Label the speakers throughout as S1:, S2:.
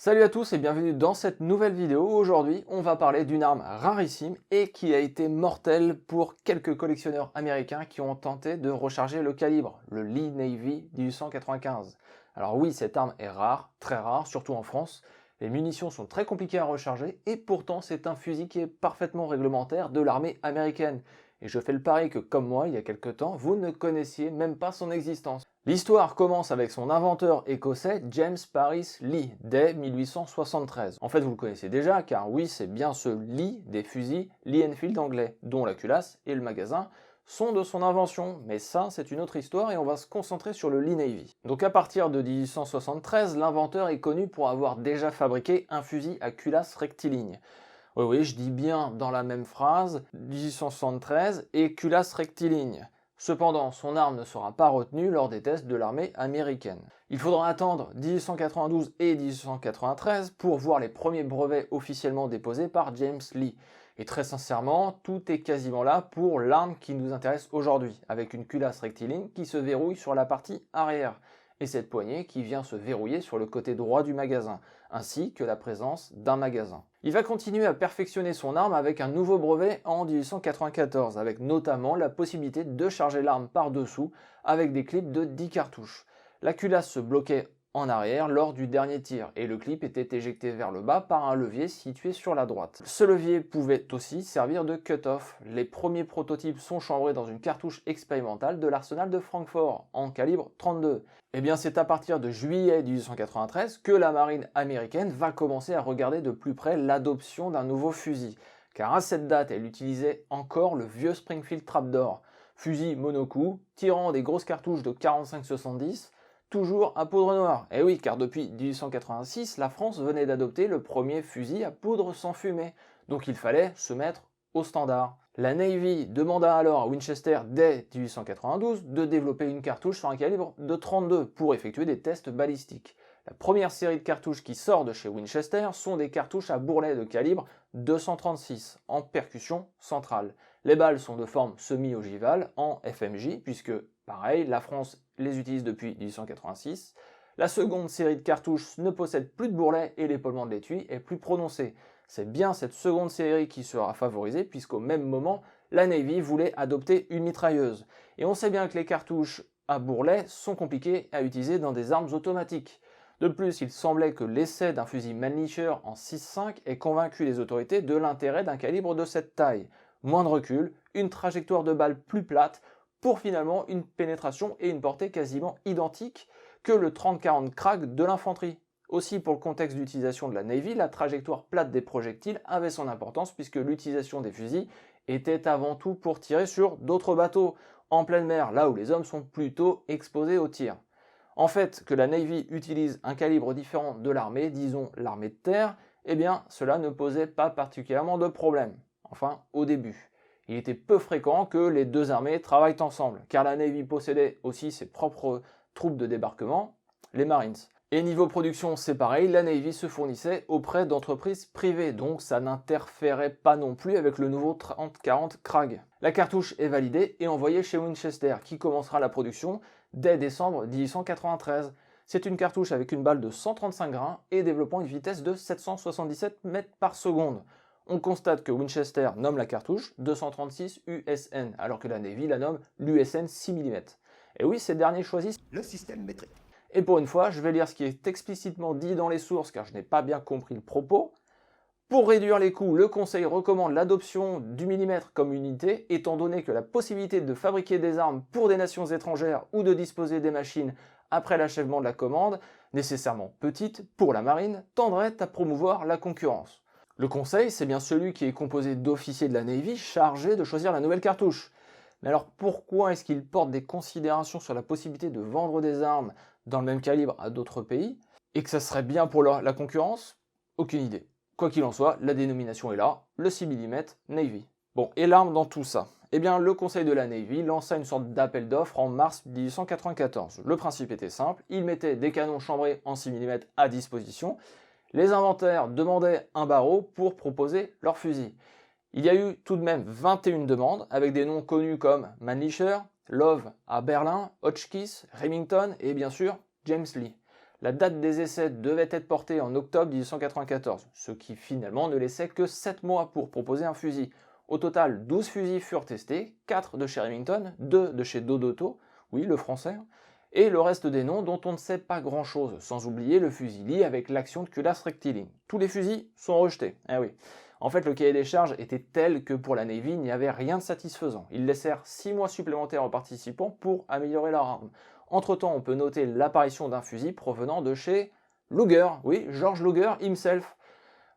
S1: Salut à tous et bienvenue dans cette nouvelle vidéo. Aujourd'hui, on va parler d'une arme rarissime et qui a été mortelle pour quelques collectionneurs américains qui ont tenté de recharger le calibre, le Lee Navy 1895. Alors oui, cette arme est rare, très rare, surtout en France. Les munitions sont très compliquées à recharger et pourtant c'est un fusil qui est parfaitement réglementaire de l'armée américaine. Et je fais le pari que comme moi, il y a quelque temps, vous ne connaissiez même pas son existence. L'histoire commence avec son inventeur écossais James Paris Lee, dès 1873. En fait, vous le connaissez déjà, car oui, c'est bien ce Lee des fusils Lee Enfield anglais, dont la culasse et le magasin sont de son invention, mais ça, c'est une autre histoire et on va se concentrer sur le Lee Navy. Donc à partir de 1873, l'inventeur est connu pour avoir déjà fabriqué un fusil à culasse rectiligne. Oui, oui, je dis bien dans la même phrase, 1873 et culasse rectiligne. Cependant, son arme ne sera pas retenue lors des tests de l'armée américaine. Il faudra attendre 1892 et 1893 pour voir les premiers brevets officiellement déposés par James Lee. Et très sincèrement, tout est quasiment là pour l'arme qui nous intéresse aujourd'hui, avec une culasse rectiligne qui se verrouille sur la partie arrière, et cette poignée qui vient se verrouiller sur le côté droit du magasin, ainsi que la présence d'un magasin. Il va continuer à perfectionner son arme avec un nouveau brevet en 1894, avec notamment la possibilité de charger l'arme par-dessous avec des clips de 10 cartouches. La culasse se bloquait en arrière lors du dernier tir et le clip était éjecté vers le bas par un levier situé sur la droite. Ce levier pouvait aussi servir de cut-off. Les premiers prototypes sont chambrés dans une cartouche expérimentale de l'arsenal de Francfort en calibre 32. Et bien c'est à partir de juillet 1893 que la marine américaine va commencer à regarder de plus près l'adoption d'un nouveau fusil, car à cette date elle utilisait encore le vieux Springfield Trapdoor, fusil monocoup, tirant des grosses cartouches de 45-70, toujours à poudre noire. Et oui, car depuis 1886, la France venait d'adopter le premier fusil à poudre sans fumée, donc il fallait se mettre au standard. La Navy demanda alors à Winchester dès 1892 de développer une cartouche sur un calibre de 32 pour effectuer des tests balistiques. La première série de cartouches qui sort de chez Winchester sont des cartouches à bourrelet de calibre 236 en percussion centrale. Les balles sont de forme semi-ogivale en FMJ puisque, pareil, la France les utilise depuis 1886. La seconde série de cartouches ne possède plus de bourrelet et l'épaulement de l'étui est plus prononcé. C'est bien cette seconde série qui sera favorisée puisqu'au même moment, la Navy voulait adopter une mitrailleuse. Et on sait bien que les cartouches à bourrelet sont compliquées à utiliser dans des armes automatiques. De plus, il semblait que l'essai d'un fusil Mannlicher en 6.5 ait convaincu les autorités de l'intérêt d'un calibre de cette taille. Moins de recul, une trajectoire de balle plus plate, pour finalement une pénétration et une portée quasiment identiques que le 30-40 Krag de l'infanterie. Aussi, pour le contexte d'utilisation de la Navy, la trajectoire plate des projectiles avait son importance puisque l'utilisation des fusils était avant tout pour tirer sur d'autres bateaux, en pleine mer, là où les hommes sont plutôt exposés au tir. En fait, que la Navy utilise un calibre différent de l'armée, disons l'armée de terre, eh bien cela ne posait pas particulièrement de problème, enfin au début. Il était peu fréquent que les deux armées travaillent ensemble, car la Navy possédait aussi ses propres troupes de débarquement, les Marines. Et niveau production, c'est pareil, la Navy se fournissait auprès d'entreprises privées, donc ça n'interférait pas non plus avec le nouveau 30-40 Krag. La cartouche est validée et envoyée chez Winchester, qui commencera la production dès décembre 1893. C'est une cartouche avec une balle de 135 grains et développant une vitesse de 777 mètres par seconde. On constate que Winchester nomme la cartouche 236 USN, alors que la Navy la nomme l'USN 6 mm. Et oui, ces derniers choisissent
S2: le système métrique.
S1: Et pour une fois, je vais lire ce qui est explicitement dit dans les sources car je n'ai pas bien compris le propos. Pour réduire les coûts, le Conseil recommande l'adoption du millimètre comme unité, étant donné que la possibilité de fabriquer des armes pour des nations étrangères ou de disposer des machines après l'achèvement de la commande, nécessairement petite pour la marine, tendrait à promouvoir la concurrence. Le Conseil, c'est bien celui qui est composé d'officiers de la Navy chargés de choisir la nouvelle cartouche. Mais alors pourquoi est-ce qu'il porte des considérations sur la possibilité de vendre des armes dans le même calibre à d'autres pays, et que ça serait bien pour la concurrence? Aucune idée. Quoi qu'il en soit, la dénomination est là, le 6 mm Navy. Bon, et l'arme dans tout ça? Eh bien, le Conseil de la Navy lança une sorte d'appel d'offres en mars 1894. Le principe était simple, il mettait des canons chambrés en 6 mm à disposition, les inventaires demandaient un barreau pour proposer leur fusil. Il y a eu tout de même 21 demandes, avec des noms connus comme Mannlicher, Love à Berlin, Hotchkiss, Remington et bien sûr James Lee. La date des essais devait être portée en octobre 1894, ce qui finalement ne laissait que 7 mois pour proposer un fusil. Au total, 12 fusils furent testés, 4 de chez Remington, 2 de chez Dodoto, oui le français, et le reste des noms dont on ne sait pas grand chose, sans oublier le fusil Lee avec l'action de culasse rectiligne. Tous les fusils sont rejetés, eh oui. En fait, le cahier des charges était tel que pour la Navy, il n'y avait rien de satisfaisant. Ils laissèrent 6 mois supplémentaires aux participants pour améliorer leur arme. Entre-temps, on peut noter l'apparition d'un fusil provenant de chez Luger, oui, George Luger himself.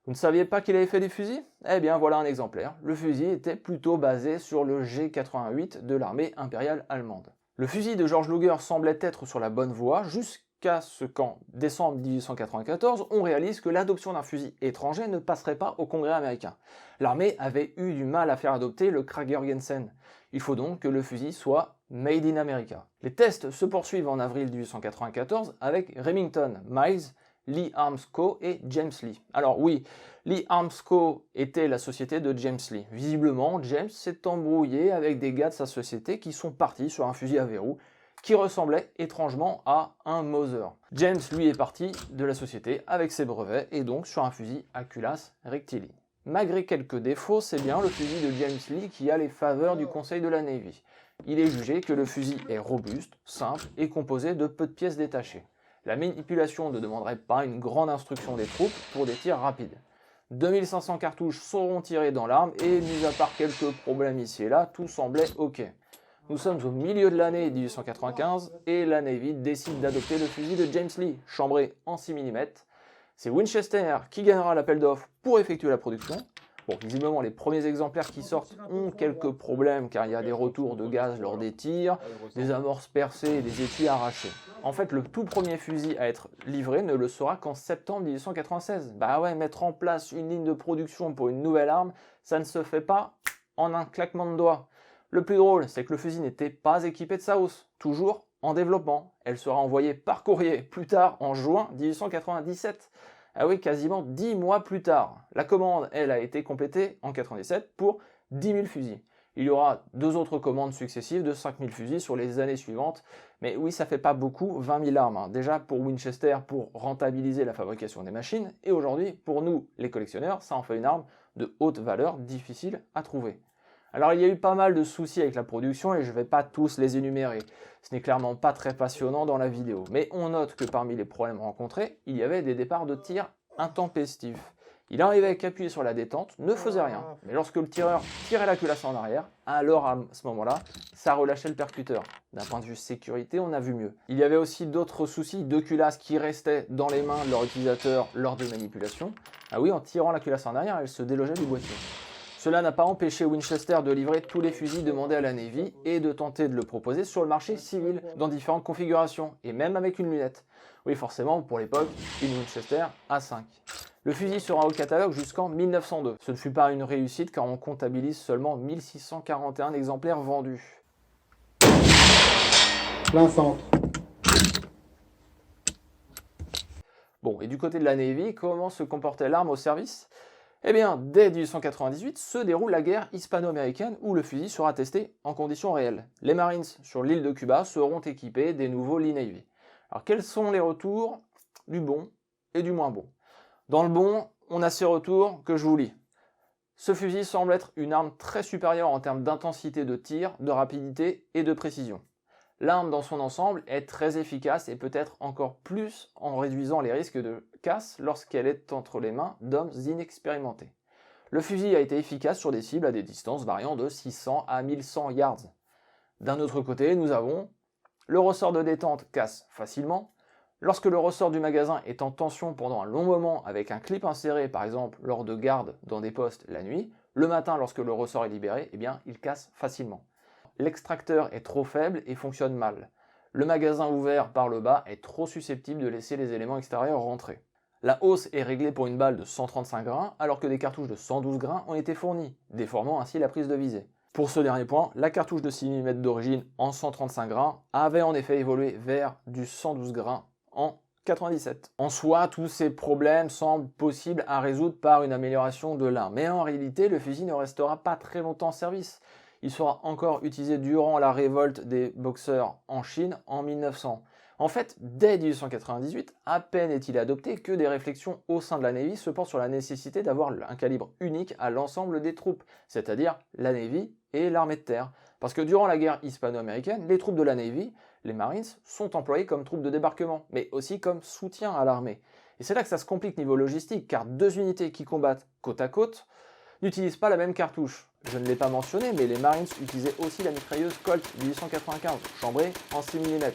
S1: Vous ne saviez pas qu'il avait fait des fusils? Eh bien voilà un exemplaire. Le fusil était plutôt basé sur le G88 de l'armée impériale allemande. Le fusil de George Luger semblait être sur la bonne voie jusqu'à ce qu'en décembre 1894, on réalise que l'adoption d'un fusil étranger ne passerait pas au Congrès américain. L'armée avait eu du mal à faire adopter le Krag-Jorgensen. Il faut donc que le fusil soit Made in America. Les tests se poursuivent en avril 1894 avec Remington, Miles, Lee Arms Co. et James Lee. Alors oui, Lee Arms Co. était la société de James Lee. Visiblement, James s'est embrouillé avec des gars de sa société qui sont partis sur un fusil à verrou qui ressemblait étrangement à un Mauser. James, lui, est parti de la société avec ses brevets et donc sur un fusil à culasse rectiligne. Malgré quelques défauts, c'est bien le fusil de James Lee qui a les faveurs du conseil de la Navy. Il est jugé que le fusil est robuste, simple et composé de peu de pièces détachées. La manipulation ne demanderait pas une grande instruction des troupes pour des tirs rapides. 2500 cartouches seront tirées dans l'arme et, mis à part quelques problèmes ici et là, tout semblait ok. Nous sommes au milieu de l'année 1895 et la Navy décide d'adopter le fusil de James Lee, chambré en 6 mm. C'est Winchester qui gagnera l'appel d'offres pour effectuer la production. Bon, visiblement, les premiers exemplaires qui sortent ont quelques problèmes car il y a des retours de gaz lors des tirs, des amorces percées et des étuis arrachés. En fait, le tout premier fusil à être livré ne le sera qu'en septembre 1896. Bah ouais, mettre en place une ligne de production pour une nouvelle arme, ça ne se fait pas en un claquement de doigts. Le plus drôle, c'est que le fusil n'était pas équipé de sa hausse, toujours en développement. Elle sera envoyée par courrier plus tard, en juin 1897. Ah oui, quasiment 10 mois plus tard. La commande, elle, a été complétée en 97 pour 10 000 fusils. Il y aura 2 autres commandes successives de 5 000 fusils sur les années suivantes. Mais oui, ça fait pas beaucoup, 20 000 armes. Déjà pour Winchester, pour rentabiliser la fabrication des machines. Et aujourd'hui, pour nous, les collectionneurs, ça en fait une arme de haute valeur, difficile à trouver. Alors il y a eu pas mal de soucis avec la production et je ne vais pas tous les énumérer. Ce n'est clairement pas très passionnant dans la vidéo. Mais on note que parmi les problèmes rencontrés, il y avait des départs de tir intempestifs. Il arrivait qu'appuyer sur la détente ne faisait rien. Mais lorsque le tireur tirait la culasse en arrière, alors à ce moment-là, ça relâchait le percuteur. D'un point de vue sécurité, on a vu mieux. Il y avait aussi d'autres soucis de culasse qui restaient dans les mains de leur utilisateur lors des manipulations. Ah oui, en tirant la culasse en arrière, elle se délogeait du boîtier. Cela n'a pas empêché Winchester de livrer tous les fusils demandés à la Navy et de tenter de le proposer sur le marché civil dans différentes configurations et même avec une lunette. Oui, forcément, pour l'époque, une Winchester A5. Le fusil sera au catalogue jusqu'en 1902. Ce ne fut pas une réussite car on comptabilise seulement 1641 exemplaires vendus.
S2: Plein centre.
S1: Bon, et du côté de la Navy, comment se comportait l'arme au service ? Eh bien, dès 1898 se déroule la guerre hispano-américaine où le fusil sera testé en conditions réelles. Les Marines sur l'île de Cuba seront équipés des nouveaux Lee Navy. Alors quels sont les retours du bon et du moins bon? Dans le bon, on a ces retours que je vous lis. Ce fusil semble être une arme très supérieure en termes d'intensité de tir, de rapidité et de précision. L'arme dans son ensemble est très efficace et peut-être encore plus en réduisant les risques de casse lorsqu'elle est entre les mains d'hommes inexpérimentés. Le fusil a été efficace sur des cibles à des distances variant de 600 à 1100 yards. D'un autre côté, nous avons le ressort de détente casse facilement. Lorsque le ressort du magasin est en tension pendant un long moment avec un clip inséré par exemple lors de garde dans des postes la nuit, le matin lorsque le ressort est libéré, eh bien, il casse facilement. L'extracteur est trop faible et fonctionne mal. Le magasin ouvert par le bas est trop susceptible de laisser les éléments extérieurs rentrer. La hausse est réglée pour une balle de 135 grains alors que des cartouches de 112 grains ont été fournies, déformant ainsi la prise de visée. Pour ce dernier point, la cartouche de 6 mm d'origine en 135 grains avait en effet évolué vers du 112 grains en 97. En soi, tous ces problèmes semblent possibles à résoudre par une amélioration de l'arme. Mais en réalité, le fusil ne restera pas très longtemps en service. Il sera encore utilisé durant la révolte des boxeurs en Chine en 1900. En fait, dès 1898, à peine est-il adopté que des réflexions au sein de la Navy se portent sur la nécessité d'avoir un calibre unique à l'ensemble des troupes, c'est-à-dire la Navy et l'armée de terre. Parce que durant la guerre hispano-américaine, les troupes de la Navy, les Marines, sont employées comme troupes de débarquement, mais aussi comme soutien à l'armée. Et c'est là que ça se complique niveau logistique, car deux unités qui combattent côte à côte n'utilisent pas la même cartouche. Je ne l'ai pas mentionné, mais les Marines utilisaient aussi la mitrailleuse Colt 1895, chambrée en 6 mm.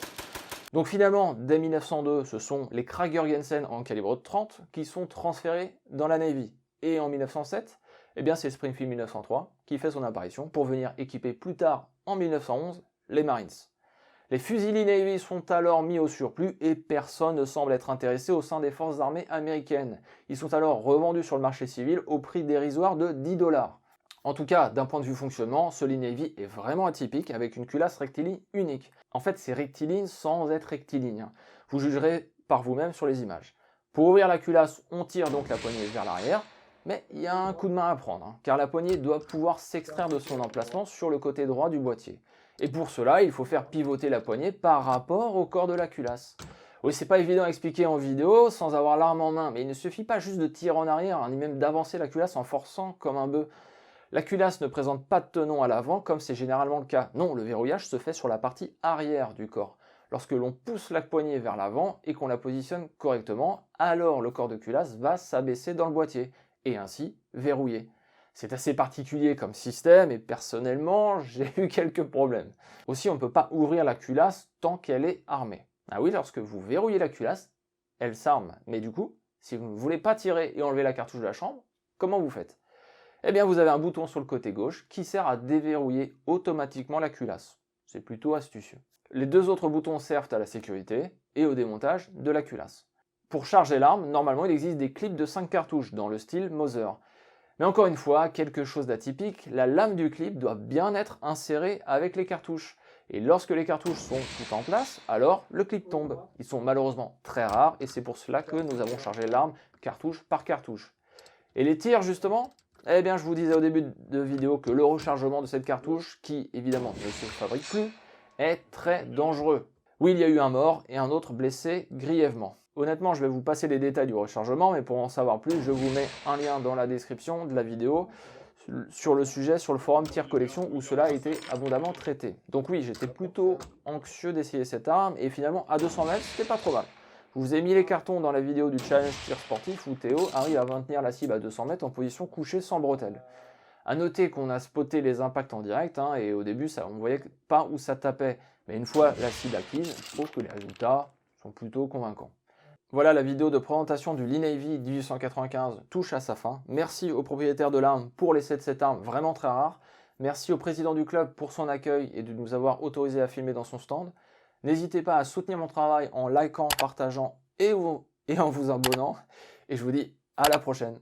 S1: Donc finalement, dès 1902, ce sont les Krag-Jørgensen en calibre de 30 qui sont transférés dans la Navy. Et en 1907, eh bien c'est Springfield 1903 qui fait son apparition pour venir équiper plus tard, en 1911, les Marines. Les fusiliers Navy sont alors mis au surplus et personne ne semble être intéressé au sein des forces armées américaines. Ils sont alors revendus sur le marché civil au prix dérisoire de 10 $. En tout cas, d'un point de vue fonctionnement, ce Lee Navy est vraiment atypique avec une culasse rectiligne unique. En fait, c'est rectiligne sans être rectiligne. Vous jugerez par vous-même sur les images. Pour ouvrir la culasse, on tire donc la poignée vers l'arrière, mais il y a un coup de main à prendre, car la poignée doit pouvoir s'extraire de son emplacement sur le côté droit du boîtier. Et pour cela, il faut faire pivoter la poignée par rapport au corps de la culasse. Oui, c'est pas évident à expliquer en vidéo sans avoir l'arme en main, mais il ne suffit pas juste de tirer en arrière, ni même d'avancer la culasse en forçant comme un bœuf. La culasse ne présente pas de tenon à l'avant comme c'est généralement le cas. Non, le verrouillage se fait sur la partie arrière du corps. Lorsque l'on pousse la poignée vers l'avant et qu'on la positionne correctement, alors le corps de culasse va s'abaisser dans le boîtier et ainsi verrouiller. C'est assez particulier comme système et personnellement, j'ai eu quelques problèmes. Aussi, on ne peut pas ouvrir la culasse tant qu'elle est armée. Ah oui, lorsque vous verrouillez la culasse, elle s'arme. Mais du coup, si vous ne voulez pas tirer et enlever la cartouche de la chambre, comment vous faites ? Eh bien, vous avez un bouton sur le côté gauche qui sert à déverrouiller automatiquement la culasse. C'est plutôt astucieux. Les deux autres boutons servent à la sécurité et au démontage de la culasse. Pour charger l'arme, normalement il existe des clips de 5 cartouches dans le style Mauser. Mais encore une fois, quelque chose d'atypique, la lame du clip doit bien être insérée avec les cartouches. Et lorsque les cartouches sont toutes en place, alors le clip tombe. Ils sont malheureusement très rares et c'est pour cela que nous avons chargé l'arme cartouche par cartouche. Et les tirs justement, eh bien je vous disais au début de vidéo que le rechargement de cette cartouche, qui évidemment ne se fabrique plus, est très dangereux. Oui, il y a eu un mort et un autre blessé grièvement. Honnêtement, je vais vous passer les détails du rechargement, mais pour en savoir plus, je vous mets un lien dans la description de la vidéo sur le sujet, sur le forum Tir Collection, où cela a été abondamment traité. Donc oui, j'étais plutôt anxieux d'essayer cette arme, et finalement, à 200 mètres, c'était pas trop mal. Je vous ai mis les cartons dans la vidéo du challenge tir sportif, où Théo arrive à maintenir la cible à 200 mètres en position couchée sans bretelles. A noter qu'on a spoté les impacts en direct, et au début, on ne voyait pas où ça tapait. Mais une fois la cible acquise, je trouve que les résultats sont plutôt convaincants. Voilà, la vidéo de présentation du Lee Navy 1895 touche à sa fin. Merci au propriétaire de l'arme pour l'essai de cette arme vraiment très rare. Merci au président du club pour son accueil et de nous avoir autorisé à filmer dans son stand. N'hésitez pas à soutenir mon travail en likant, partageant et en vous abonnant. Et je vous dis à la prochaine.